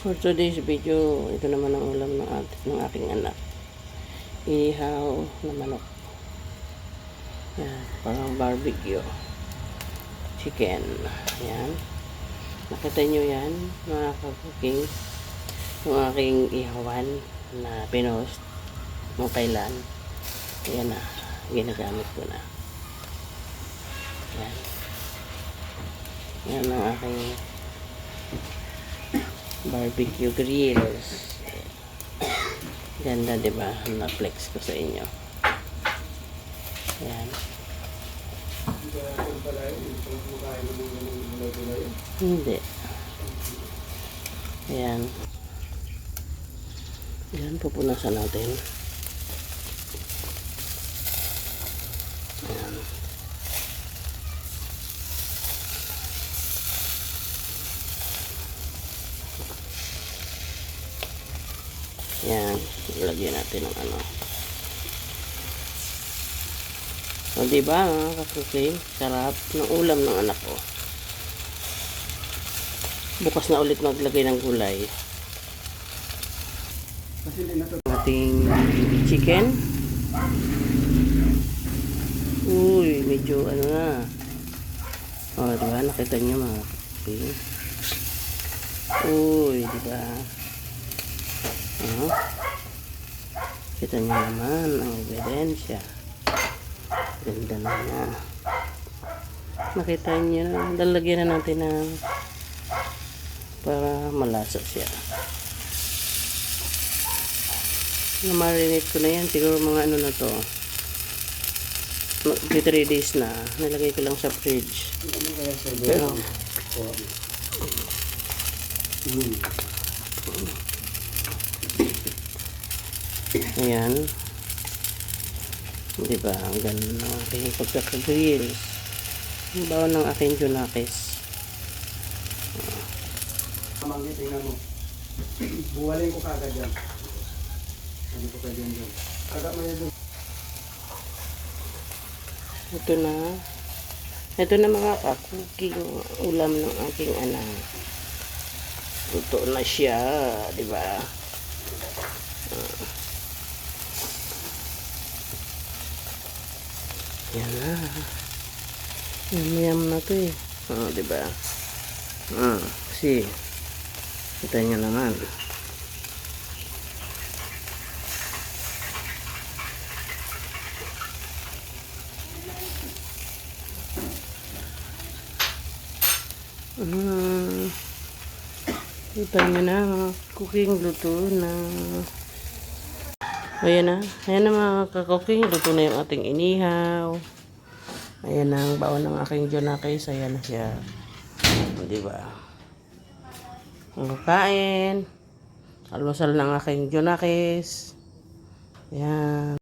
For today's video, ito naman ang ulam ng aking anak. Ihaw na manok. Yan, parang barbecue. Chicken. Yan. Nakita nyo yan, mga kabuking. Yung aking ihawan na pinost nung kailan. Yan na. Ginagamit ko na. Yan. Yan ang aking barbecue grills. Ganda, diba? Na-flex ko sa inyo. Yan. Hindi. Ayan. Ayan, pupunasan natin. Ayan. Ayan. Ilagyan natin ng ano. O, diba, mga kasuking? Sarap ng ulam ng anak ko. Bukas na ulit maglagay ng gulay. Ating chicken. Uy, medyo ano na. O, diba? Nakita nyo, mga kasuking. Uy, diba? Kita nyo naman ang ebidensya. Ganda na niya. Nakita nyo na. Dalagyan na natin ng para malasa siya. Na-marinate ko na yan. Siguro mga ano na to. 3 days na. Nalagay ko lang sa fridge. Pero ayan. Diba? Ang ganda ng aking pagkakagrill. Ang bawa ng aking junakis. Mamangit, tingnan mo. Buwalin ko kagad yan. Hindi ko pwede yan dyan. Kagad mo yan dyan. Ito na. Ito na mga kakuking ulam ng aking anak. Luto na siya. Diba? Yan na. Yum na to eh. Diba? See. Kita nyo naman. Kita nyo na. Cooking luto na. Ayan na. Ayan na mga kakuking. Luto na yung ating inihaw. Ayan na ang baon ng aking junakis. Ayan na siya. Diba? Ang kain. Almusal ng aking junakis. Ayan.